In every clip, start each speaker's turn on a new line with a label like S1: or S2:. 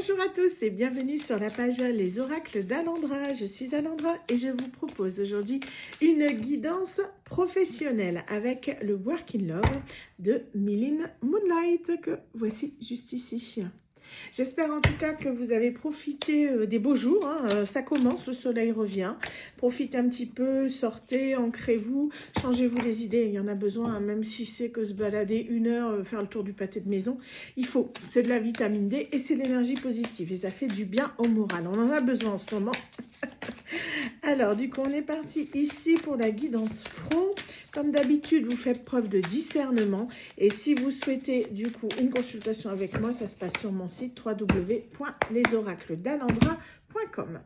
S1: Bonjour à tous et bienvenue sur la page Les Oracles d'Alandra. Je suis Alandra et je vous propose aujourd'hui une guidance professionnelle avec le Work in Love de Milline Moonlight que voici juste ici. J'espère en tout cas que vous avez profité des beaux jours, hein. Ça commence, le soleil revient. Profitez un petit peu, sortez, ancrez-vous, changez-vous les idées. Il y en a besoin, hein, même si c'est que se balader 1 heure, faire le tour du pâté de maison. Il faut, c'est de la vitamine D et c'est l'énergie positive et ça fait du bien au moral. On en a besoin en ce moment. Alors, du coup, on est parti ici pour la guidance pro. Comme d'habitude, vous faites preuve de discernement. Et si vous souhaitez, du coup, une consultation avec moi, ça se passe sur mon site www.lesoracledsalandra.com.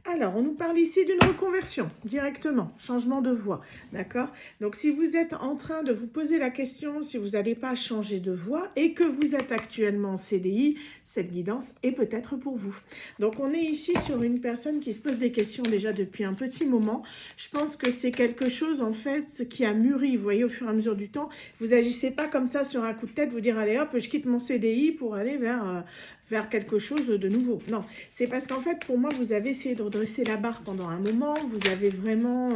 S1: Alors, on nous parle ici d'une reconversion, directement, changement de voie, d'accord? Donc, si vous êtes en train de vous poser la question, si vous n'allez pas changer de voie et que vous êtes actuellement en CDI, cette guidance est peut-être pour vous. Donc, on est ici sur une personne qui se pose des questions déjà depuis un petit moment. Je pense que c'est quelque chose, en fait, qui a mûri, vous voyez, au fur et à mesure du temps. Vous n'agissez pas comme ça sur un coup de tête, vous dire, allez hop, je quitte mon CDI pour aller vers quelque chose de nouveau. Non, c'est parce qu'en fait, pour moi, vous avez essayé de redresser la barre pendant un moment, vous avez vraiment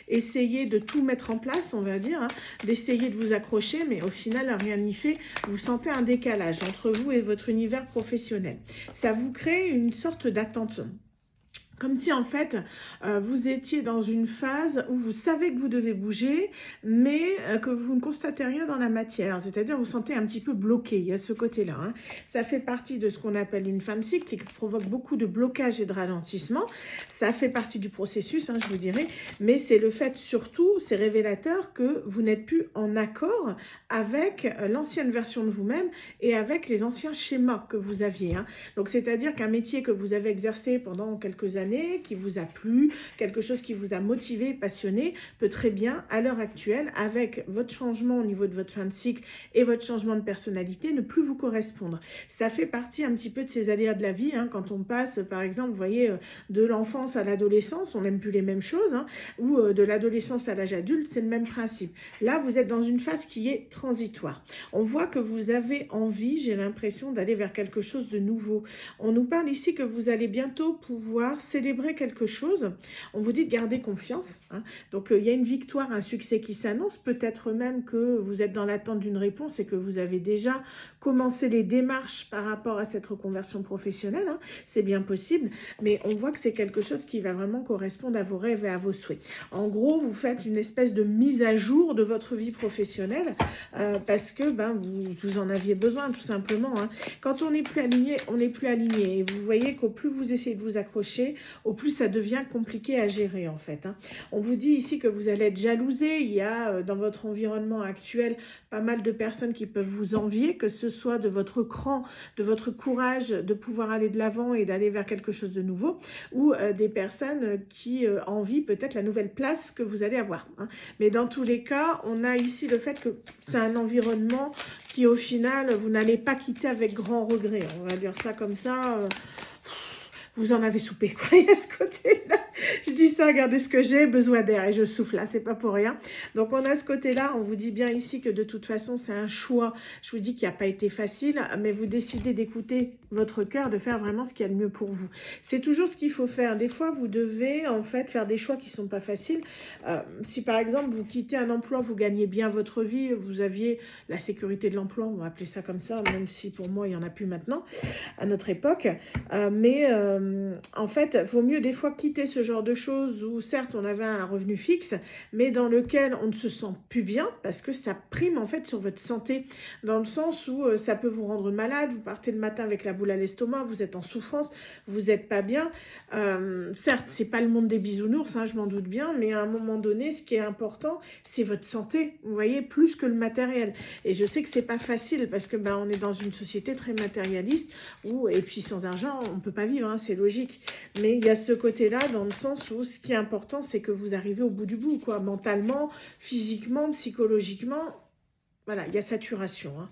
S1: essayé de tout mettre en place, on va dire, hein, d'essayer de vous accrocher, mais au final, rien n'y fait. Vous sentez un décalage entre vous et votre univers professionnel. Ça vous crée une sorte d'attente. Comme si en fait, vous étiez dans une phase où vous savez que vous devez bouger, mais que vous ne constatez rien dans la matière. C'est-à-dire vous sentez un petit peu bloqué, il y a ce côté-là. Hein. Ça fait partie de ce qu'on appelle une fin de cycle et qui provoque beaucoup de blocage et de ralentissement. Ça fait partie du processus, hein, je vous dirais, mais c'est le fait surtout, c'est révélateur que vous n'êtes plus en accord avec l'ancienne version de vous-même et avec les anciens schémas que vous aviez. Hein. Donc c'est-à-dire qu'un métier que vous avez exercé pendant quelques années, qui vous a plu, quelque chose qui vous a motivé, passionné, peut très bien, à l'heure actuelle, avec votre changement au niveau de votre fin de cycle et votre changement de personnalité, ne plus vous correspondre. Ça fait partie un petit peu de ces aléas de la vie, hein, quand on passe, par exemple, vous voyez, de l'enfance à l'adolescence, on n'aime plus les mêmes choses, hein, ou de l'adolescence à l'âge adulte, c'est le même principe. Là, vous êtes dans une phase qui est transitoire. On voit que vous avez envie, j'ai l'impression, d'aller vers quelque chose de nouveau. On nous parle ici que vous allez bientôt pouvoir célébrer quelque chose. On vous dit de garder confiance. Hein. Donc, il y a une victoire, un succès qui s'annonce. Peut-être même que vous êtes dans l'attente d'une réponse et que vous avez déjà commencé les démarches par rapport à cette reconversion professionnelle. Hein. C'est bien possible, mais on voit que c'est quelque chose qui va vraiment correspondre à vos rêves et à vos souhaits. En gros, vous faites une espèce de mise à jour de votre vie professionnelle parce que vous en aviez besoin, tout simplement. Hein. Quand on n'est plus aligné, on n'est plus aligné. Et vous voyez qu'au plus vous essayez de vous accrocher, au plus ça devient compliqué à gérer en fait. Hein. On vous dit ici que vous allez être jalousé. Il y a dans votre environnement actuel pas mal de personnes qui peuvent vous envier, que ce soit de votre cran, de votre courage de pouvoir aller de l'avant et d'aller vers quelque chose de nouveau, ou des personnes qui envient peut-être la nouvelle place que vous allez avoir. Hein. Mais dans tous les cas, on a ici le fait que c'est un environnement qui au final, vous n'allez pas quitter avec grand regret. On va dire ça comme ça. Vous en avez soupé, quoi, il y a ce côté-là. Je dis ça, regardez ce que j'ai, besoin d'air, et je souffle, là, c'est pas pour rien. Donc, on a ce côté-là, on vous dit bien ici que de toute façon, c'est un choix, je vous dis, qui n'a pas été facile, mais vous décidez d'écouter votre cœur, de faire vraiment ce qu'il y a de mieux pour vous. C'est toujours ce qu'il faut faire. Des fois, vous devez, en fait, faire des choix qui ne sont pas faciles. Si, par exemple, vous quittez un emploi, vous gagnez bien votre vie, vous aviez la sécurité de l'emploi, on va appeler ça comme ça, même si pour moi, il n'y en a plus maintenant, à notre époque, en fait, il vaut mieux des fois quitter ce genre de choses où certes on avait un revenu fixe, mais dans lequel on ne se sent plus bien parce que ça prime en fait sur votre santé, dans le sens où ça peut vous rendre malade, vous partez le matin avec la boule à l'estomac, vous êtes en souffrance, vous n'êtes pas bien. Certes, c'est pas le monde des bisounours, hein, je m'en doute bien, mais à un moment donné, ce qui est important, c'est votre santé, vous voyez, plus que le matériel. Et je sais que c'est pas facile parce que on est dans une société très matérialiste où, et puis sans argent, on peut pas vivre, hein, c'est logique. Mais il y a ce côté-là dans le sens où ce qui est important, c'est que vous arrivez au bout du bout, quoi, mentalement, physiquement, psychologiquement. Voilà, il y a saturation. Hein.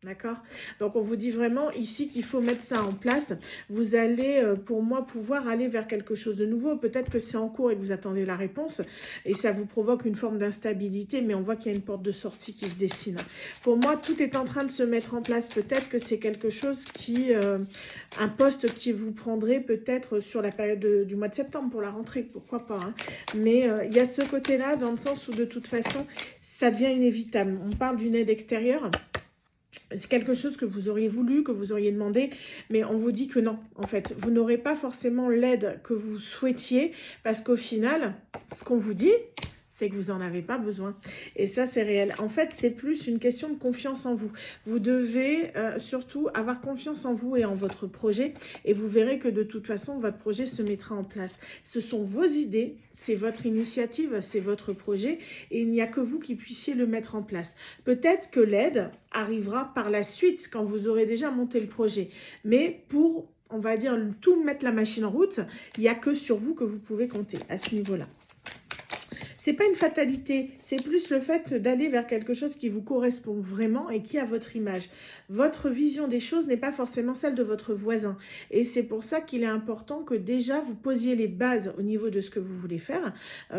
S1: D'accord? Donc, on vous dit vraiment ici qu'il faut mettre ça en place. Vous allez, pour moi, pouvoir aller vers quelque chose de nouveau. Peut-être que c'est en cours et que vous attendez la réponse et ça vous provoque une forme d'instabilité, mais on voit qu'il y a une porte de sortie qui se dessine. Pour moi, tout est en train de se mettre en place. Peut-être que c'est quelque chose qui, un poste qui vous prendrez peut-être sur la période du mois de septembre pour la rentrée, pourquoi pas, hein. Mais il y a ce côté-là dans le sens où de toute façon, ça devient inévitable. On parle d'une aide extérieure. C'est quelque chose que vous auriez voulu, que vous auriez demandé, mais on vous dit que non, en fait. Vous n'aurez pas forcément l'aide que vous souhaitiez, parce qu'au final, ce qu'on vous dit, c'est que vous n'en avez pas besoin. Et ça, c'est réel. En fait, c'est plus une question de confiance en vous. Vous devez surtout avoir confiance en vous et en votre projet. Et vous verrez que de toute façon, votre projet se mettra en place. Ce sont vos idées, c'est votre initiative, c'est votre projet. Et il n'y a que vous qui puissiez le mettre en place. Peut-être que l'aide arrivera par la suite, quand vous aurez déjà monté le projet. Mais pour, on va dire, tout mettre la machine en route, il n'y a que sur vous que vous pouvez compter à ce niveau-là. C'est pas une fatalité, c'est plus le fait d'aller vers quelque chose qui vous correspond vraiment et qui a votre image. Votre vision des choses n'est pas forcément celle de votre voisin. Et c'est pour ça qu'il est important que déjà vous posiez les bases au niveau de ce que vous voulez faire,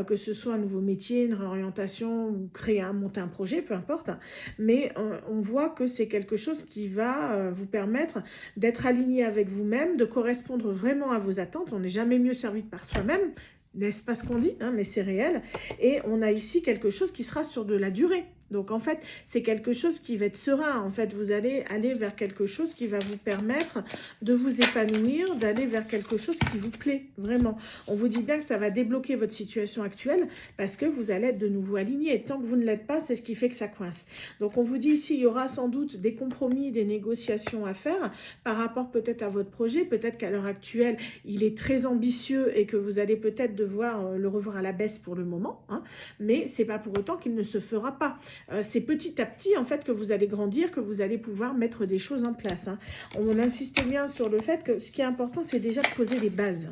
S1: que ce soit un nouveau métier, une réorientation, ou créer monter un projet, peu importe. Mais on voit que c'est quelque chose qui va vous permettre d'être aligné avec vous-même, de correspondre vraiment à vos attentes. On n'est jamais mieux servi que par soi-même. N'est-ce pas ce qu'on dit, hein, mais c'est réel. Et on a ici quelque chose qui sera sur de la durée. Donc, en fait, c'est quelque chose qui va être serein. En fait, vous allez aller vers quelque chose qui va vous permettre de vous épanouir, d'aller vers quelque chose qui vous plaît, vraiment. On vous dit bien que ça va débloquer votre situation actuelle parce que vous allez être de nouveau aligné. Et tant que vous ne l'êtes pas, c'est ce qui fait que ça coince. Donc, on vous dit ici, il y aura sans doute des compromis, des négociations à faire par rapport peut-être à votre projet. Peut-être qu'à l'heure actuelle, il est très ambitieux et que vous allez peut-être devoir le revoir à la baisse pour le moment. Hein, mais ce n'est pas pour autant qu'il ne se fera pas. C'est petit à petit en fait que vous allez grandir, que vous allez pouvoir mettre des choses en place. Hein. On insiste bien sur le fait que ce qui est important, c'est déjà de poser les bases.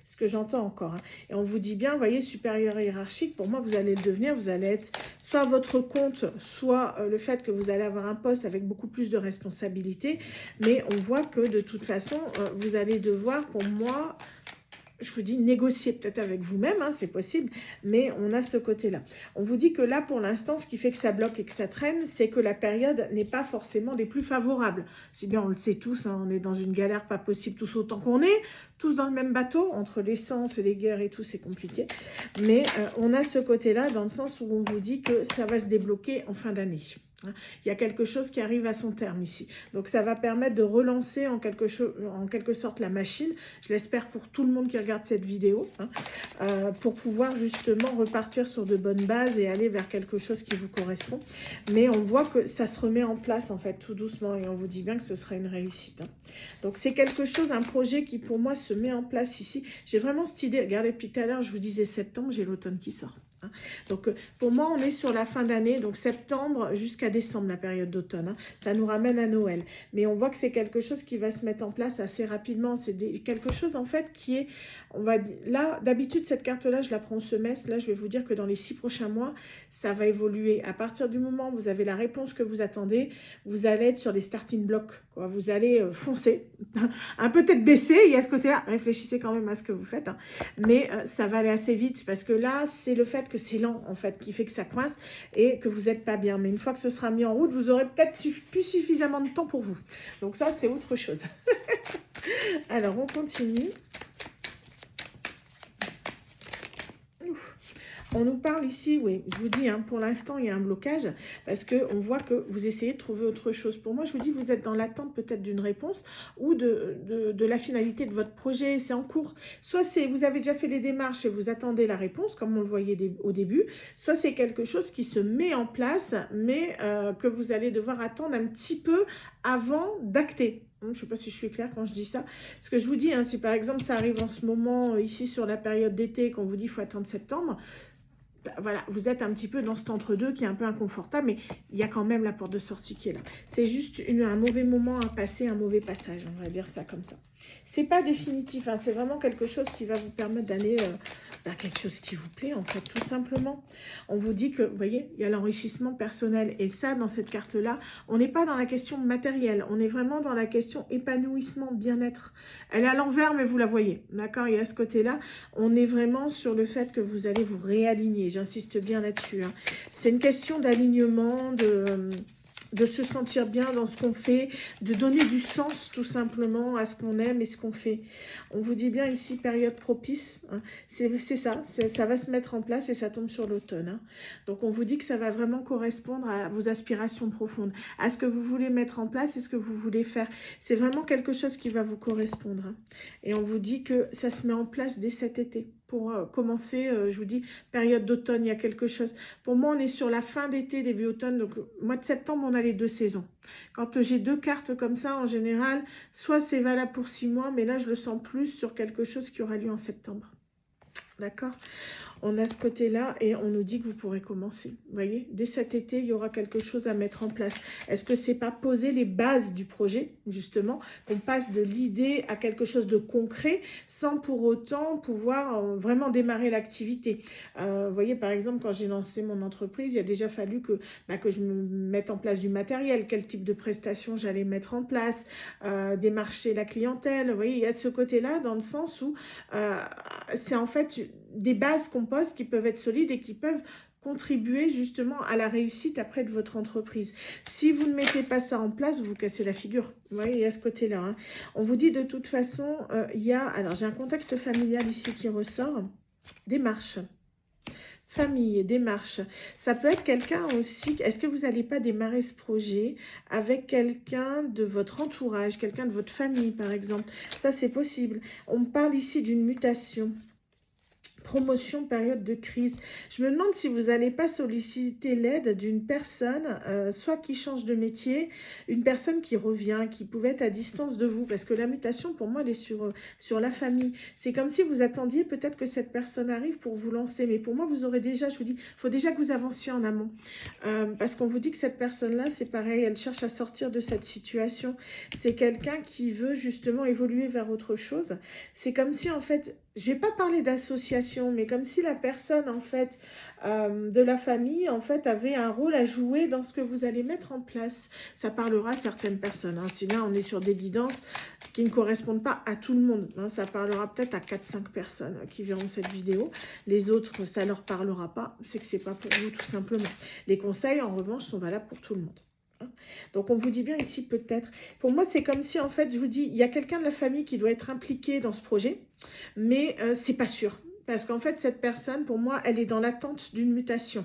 S1: Ce que j'entends encore. Hein. Et on vous dit bien, vous voyez, supérieur hiérarchique, pour moi, vous allez le devenir, vous allez être soit votre compte, soit le fait que vous allez avoir un poste avec beaucoup plus de responsabilités. Mais on voit que de toute façon, vous allez devoir, pour moi, je vous dis, négocier peut-être avec vous-même, hein, c'est possible, mais on a ce côté-là. On vous dit que là, pour l'instant, ce qui fait que ça bloque et que ça traîne, c'est que la période n'est pas forcément des plus favorables. Si bien on le sait tous, hein, on est dans une galère pas possible tous autant qu'on est, tous dans le même bateau, entre l'essence et les guerres et tout, c'est compliqué. Mais on a ce côté-là dans le sens où on vous dit que ça va se débloquer en fin d'année. Il y a quelque chose qui arrive à son terme ici. Donc, ça va permettre de relancer en quelque sorte la machine. Je l'espère pour tout le monde qui regarde cette vidéo. Hein, pour pouvoir justement repartir sur de bonnes bases et aller vers quelque chose qui vous correspond. Mais on voit que ça se remet en place, en fait, tout doucement. Et on vous dit bien que ce sera une réussite. Hein. Donc, c'est quelque chose, un projet qui, pour moi, se met en place ici. J'ai vraiment cette idée. Regardez, depuis tout à l'heure, je vous disais septembre, j'ai l'automne qui sort. Hein. Donc, pour moi, on est sur la fin d'année, donc septembre jusqu'à décembre, la période d'automne. Hein. Ça nous ramène à Noël. Mais on voit que c'est quelque chose qui va se mettre en place assez rapidement. C'est quelque chose, en fait, qui est, on va dire, là, d'habitude, cette carte-là, je la prends au semestre. Là, je vais vous dire que dans les 6 prochains mois, ça va évoluer. À partir du moment où vous avez la réponse que vous attendez, vous allez être sur les starting blocks, quoi. Vous allez foncer, un peu tête baissée. Il y a ce côté-là, réfléchissez quand même à ce que vous faites. Hein. Mais ça va aller assez vite parce que là, c'est le fait que c'est lent, en fait, qui fait que ça coince et que vous n'êtes pas bien. Mais une fois que ce sera mis en route, vous aurez peut-être plus suffisamment de temps pour vous. Donc ça, c'est autre chose. Alors, on continue. Ouf. On nous parle ici, oui, je vous dis, hein, pour l'instant, il y a un blocage parce qu'on voit que vous essayez de trouver autre chose. Pour moi, je vous dis, vous êtes dans l'attente peut-être d'une réponse ou de la finalité de votre projet, c'est en cours. Soit vous avez déjà fait les démarches et vous attendez la réponse, comme on le voyait au début, soit c'est quelque chose qui se met en place, mais que vous allez devoir attendre un petit peu avant d'acter. Je ne sais pas si je suis claire quand je dis ça. Ce que je vous dis, hein, si par exemple ça arrive en ce moment, ici sur la période d'été, qu'on vous dit qu'il faut attendre septembre, voilà, vous êtes un petit peu dans cet entre-deux qui est un peu inconfortable, mais il y a quand même la porte de sortie qui est là. C'est juste un mauvais moment à passer, un mauvais passage, on va dire ça comme ça. C'est pas définitif, hein, c'est vraiment quelque chose qui va vous permettre d'aller vers quelque chose qui vous plaît, en fait, tout simplement. On vous dit que, vous voyez, il y a l'enrichissement personnel. Et ça, dans cette carte-là, on n'est pas dans la question matérielle, on est vraiment dans la question épanouissement, bien-être. Elle est à l'envers, mais vous la voyez, d'accord? Et à ce côté-là, on est vraiment sur le fait que vous allez vous réaligner. J'insiste bien là-dessus, hein. C'est une question d'alignement, de se sentir bien dans ce qu'on fait, de donner du sens tout simplement à ce qu'on aime et ce qu'on fait. On vous dit bien ici, période propice, hein. C'est ça, ça va se mettre en place et ça tombe sur l'automne, hein. Donc on vous dit que ça va vraiment correspondre à vos aspirations profondes, à ce que vous voulez mettre en place et ce que vous voulez faire. C'est vraiment quelque chose qui va vous correspondre, hein. Et on vous dit que ça se met en place dès cet été. Pour commencer, je vous dis, période d'automne, il y a quelque chose. Pour moi, on est sur la fin d'été, début automne. Donc, mois de septembre, on a les 2 saisons. Quand j'ai 2 cartes comme ça, en général, soit c'est valable pour 6 mois, mais là, je le sens plus sur quelque chose qui aura lieu en septembre. D'accord? On a ce côté-là et on nous dit que vous pourrez commencer. Vous voyez, dès cet été, il y aura quelque chose à mettre en place. Est-ce que c'est pas poser les bases du projet, justement, qu'on passe de l'idée à quelque chose de concret sans pour autant pouvoir vraiment démarrer l'activité. Vous voyez, par exemple, quand j'ai lancé mon entreprise, il a déjà fallu que je me mette en place du matériel, quel type de prestations j'allais mettre en place, démarcher la clientèle. Vous voyez, il y a ce côté-là dans le sens où c'est en fait des bases qu'on pose qui peuvent être solides et qui peuvent contribuer justement à la réussite après de votre entreprise. Si vous ne mettez pas ça en place, vous vous cassez la figure. Vous voyez, il y a ce côté-là, hein. On vous dit de toute façon, il y a... Alors, j'ai un contexte familial ici qui ressort. Démarche. Famille, démarche. Ça peut être quelqu'un aussi... Est-ce que vous n'allez pas démarrer ce projet avec quelqu'un de votre entourage, quelqu'un de votre famille, par exemple? Ça, c'est possible. On parle ici d'une mutation. Promotion, période de crise. Je me demande si vous n'allez pas solliciter l'aide d'une personne, soit qui change de métier, une personne qui revient, qui pouvait être à distance de vous. Parce que la mutation, pour moi, elle est sur la famille. C'est comme si vous attendiez peut-être que cette personne arrive pour vous lancer. Mais pour moi, vous aurez déjà, je vous dis, il faut déjà que vous avanciez en amont. Parce qu'on vous dit que cette personne-là, c'est pareil, elle cherche à sortir de cette situation. C'est quelqu'un qui veut justement évoluer vers autre chose. C'est comme si, en fait... Je ne vais pas parler d'association, mais comme si la personne, en fait, de la famille, en fait, avait un rôle à jouer dans ce que vous allez mettre en place. Ça parlera à certaines personnes, hein. Si là, on est sur des guidances qui ne correspondent pas à tout le monde, hein. Ça parlera peut-être à 4-5 personnes qui verront cette vidéo. Les autres, ça ne leur parlera pas. C'est que ce n'est pas pour vous, tout simplement. Les conseils, en revanche, sont valables pour tout le monde. Donc, on vous dit bien ici peut-être. Pour moi, c'est comme si, en fait, je vous dis, il y a quelqu'un de la famille qui doit être impliqué dans ce projet, mais c'est pas sûr. Parce qu'en fait, cette personne, pour moi, elle est dans l'attente d'une mutation.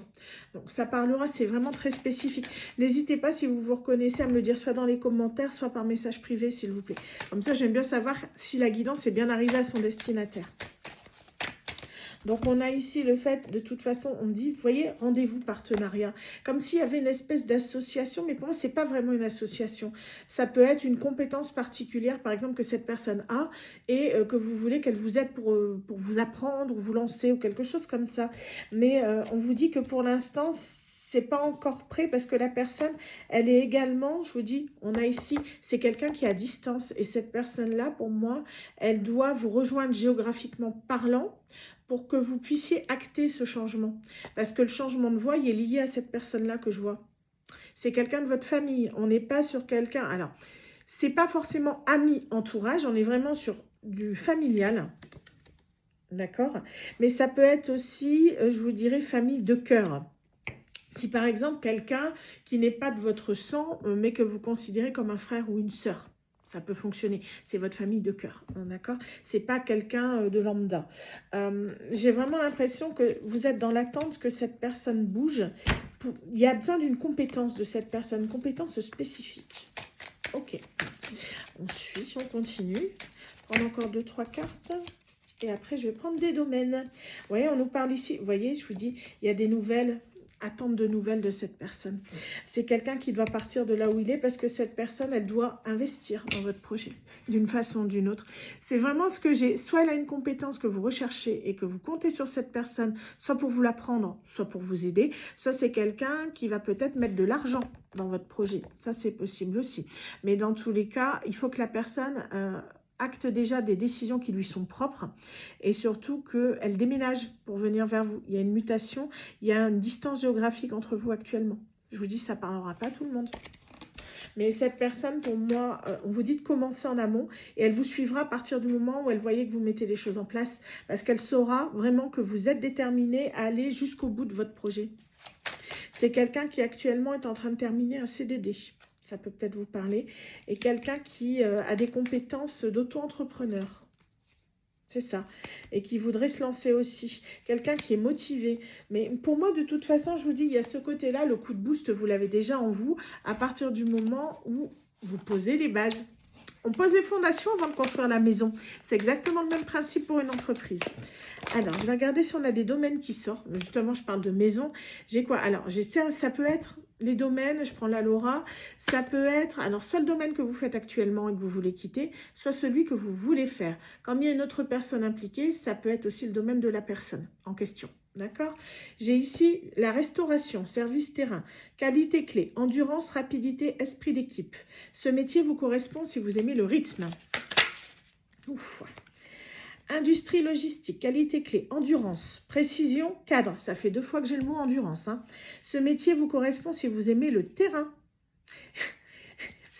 S1: Donc, ça parlera, c'est vraiment très spécifique. N'hésitez pas, si vous vous reconnaissez, à me le dire soit dans les commentaires, soit par message privé, s'il vous plaît. Comme ça, j'aime bien savoir si la guidance est bien arrivée à son destinataire. Donc, on a ici le fait, de toute façon, on dit, vous voyez, rendez-vous partenariat. Comme s'il y avait une espèce d'association, mais pour moi, ce n'est pas vraiment une association. Ça peut être une compétence particulière, par exemple, que cette personne a et que vous voulez qu'elle vous aide pour vous apprendre ou vous lancer ou quelque chose comme ça. Mais on vous dit que pour l'instant, c'est pas encore prêt parce que la personne, elle est également, je vous dis, on a ici, c'est quelqu'un qui est à distance. Et cette personne-là, pour moi, elle doit vous rejoindre géographiquement parlant, pour que vous puissiez acter ce changement. Parce que le changement de voix, il est lié à cette personne-là que je vois. C'est quelqu'un de votre famille. On n'est pas sur quelqu'un... Alors, c'est pas forcément ami, entourage. On est vraiment sur du familial. D'accord? Mais ça peut être aussi, je vous dirais, famille de cœur. Si par exemple, quelqu'un qui n'est pas de votre sang, mais que vous considérez comme un frère ou une sœur. Ça peut fonctionner. C'est votre famille de cœur, d'accord? C'est pas quelqu'un de lambda. J'ai vraiment l'impression que vous êtes dans l'attente que cette personne bouge. Il y a besoin d'une compétence de cette personne, une compétence spécifique. Ok. On suit, on continue. Prendre encore 2-3 cartes. Et après, je vais prendre des domaines. Vous voyez, on nous parle ici. Vous voyez, je vous dis, il y a des nouvelles... Attente de nouvelles de cette personne. C'est quelqu'un qui doit partir de là où il est parce que cette personne, elle doit investir dans votre projet d'une façon ou d'une autre. C'est vraiment ce que j'ai. Soit elle a une compétence que vous recherchez et que vous comptez sur cette personne, soit pour vous l'apprendre, soit pour vous aider, soit c'est quelqu'un qui va peut-être mettre de l'argent dans votre projet. Ça, c'est possible aussi. Mais dans tous les cas, il faut que la personne acte déjà des décisions qui lui sont propres et surtout qu'elle déménage pour venir vers vous. Il y a une mutation, il y a une distance géographique entre vous actuellement. Je vous dis, ça ne parlera pas à tout le monde. Mais cette personne, pour moi, on vous dit de commencer en amont et elle vous suivra à partir du moment où elle voyait que vous mettez les choses en place parce qu'elle saura vraiment que vous êtes déterminé à aller jusqu'au bout de votre projet. C'est quelqu'un qui actuellement est en train de terminer un CDD. Ça peut peut-être vous parler. Et quelqu'un qui a des compétences d'auto-entrepreneur. C'est ça. Et qui voudrait se lancer aussi. Quelqu'un qui est motivé. Mais pour moi, de toute façon, je vous dis, il y a ce côté-là, le coup de boost, vous l'avez déjà en vous, à partir du moment où vous posez les bases. On pose les fondations avant de construire la maison. C'est exactement le même principe pour une entreprise. Alors, je vais regarder si on a des domaines qui sortent. Justement, je parle de maison. J'ai quoi? Alors, ça peut être les domaines, je prends la Laura. Ça peut être, alors, soit le domaine que vous faites actuellement et que vous voulez quitter, soit celui que vous voulez faire. Quand il y a une autre personne impliquée, ça peut être aussi le domaine de la personne en question. D'accord? J'ai ici la restauration, service terrain, qualité clé, endurance, rapidité, esprit d'équipe. Ce métier vous correspond si vous aimez le rythme. Ouf. Industrie logistique, qualité clé, endurance, précision, cadre. Ça fait 2 fois que j'ai le mot endurance. Hein. Ce métier vous correspond si vous aimez le terrain.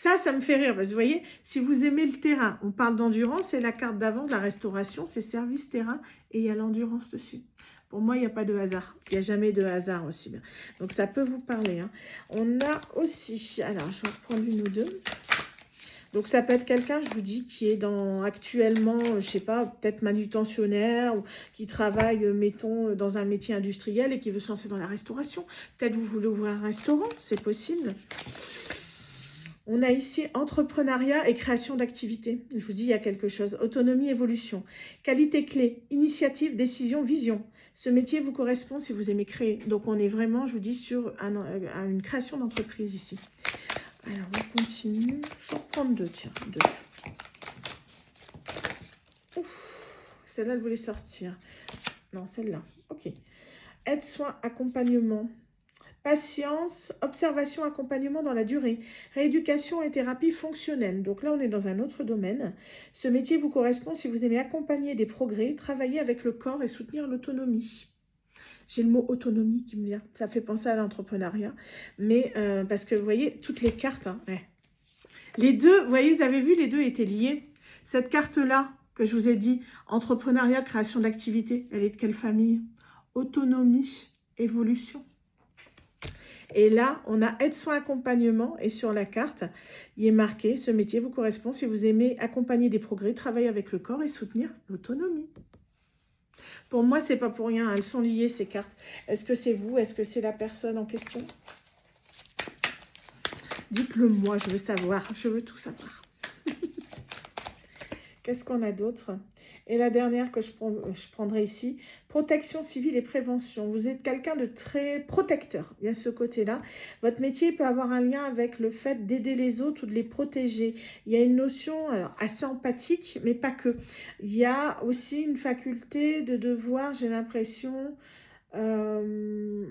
S1: Ça me fait rire. Parce que vous voyez, si vous aimez le terrain, on parle d'endurance et la carte d'avant de la restauration, c'est service terrain et il y a l'endurance dessus. Pour moi, il n'y a pas de hasard. Il n'y a jamais de hasard aussi bien. Donc, ça peut vous parler. Hein. On a aussi... Alors, je vais reprendre une ou deux. Donc, ça peut être quelqu'un, je vous dis, qui est actuellement, je ne sais pas, peut-être manutentionnaire ou qui travaille, mettons, dans un métier industriel et qui veut se lancer dans la restauration. Peut-être vous voulez ouvrir un restaurant, c'est possible. On a ici entrepreneuriat et création d'activités. Je vous dis, il y a quelque chose. Autonomie, évolution. Qualité clé, initiative, décision, vision. Ce métier vous correspond si vous aimez créer. Donc, on est vraiment, je vous dis, sur une création d'entreprise ici. Alors, on continue. Je vais reprendre 2, tiens. 2. Celle-là, elle voulait sortir. Non, celle-là. Ok. Aide, soin, accompagnement. Patience, observation, accompagnement dans la durée, rééducation et thérapie fonctionnelle. Donc là, on est dans un autre domaine. Ce métier vous correspond si vous aimez accompagner des progrès, travailler avec le corps et soutenir l'autonomie. J'ai le mot autonomie qui me vient. Ça fait penser à l'entrepreneuriat. Mais parce que vous voyez, toutes les cartes, hein, ouais. Les deux, vous voyez, vous avez vu, les deux étaient liés. Cette carte-là, que je vous ai dit, entrepreneuriat, création d'activité, elle est de quelle famille? Autonomie, évolution. Et là, on a aide-soin accompagnement et sur la carte, il est marqué, ce métier vous correspond si vous aimez accompagner des progrès, travailler avec le corps et soutenir l'autonomie. Pour moi, c'est pas pour rien, elles sont liées ces cartes. Est-ce que c'est vous? Est-ce que c'est la personne en question? Dites-le moi, je veux savoir, je veux tout savoir. Qu'est-ce qu'on a d'autre? Et la dernière que je prendrai ici, protection civile et prévention. Vous êtes quelqu'un de très protecteur. Il y a ce côté-là. Votre métier peut avoir un lien avec le fait d'aider les autres ou de les protéger. Il y a une notion alors, assez empathique, mais pas que. Il y a aussi une faculté de devoir, j'ai l'impression, rendre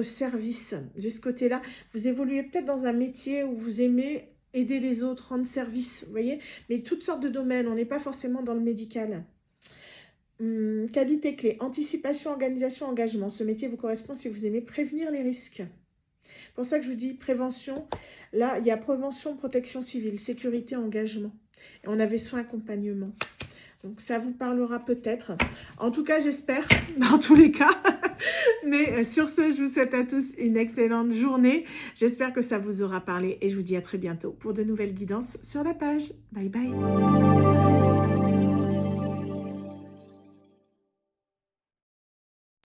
S1: service. J'ai ce côté-là. Vous évoluez peut-être dans un métier où vous aimez aider les autres, rendre service, vous voyez, mais toutes sortes de domaines, on n'est pas forcément dans le médical. Qualité clé, anticipation, organisation, engagement. Ce métier vous correspond si vous aimez prévenir les risques. C'est pour ça que je vous dis prévention. Là, il y a prévention, protection civile, sécurité, engagement. Et on avait soin, accompagnement. Donc, ça vous parlera peut-être. En tout cas, j'espère, dans tous les cas. Mais sur ce, je vous souhaite à tous une excellente journée. J'espère que ça vous aura parlé et je vous dis à très bientôt pour de nouvelles guidances sur la page. Bye bye.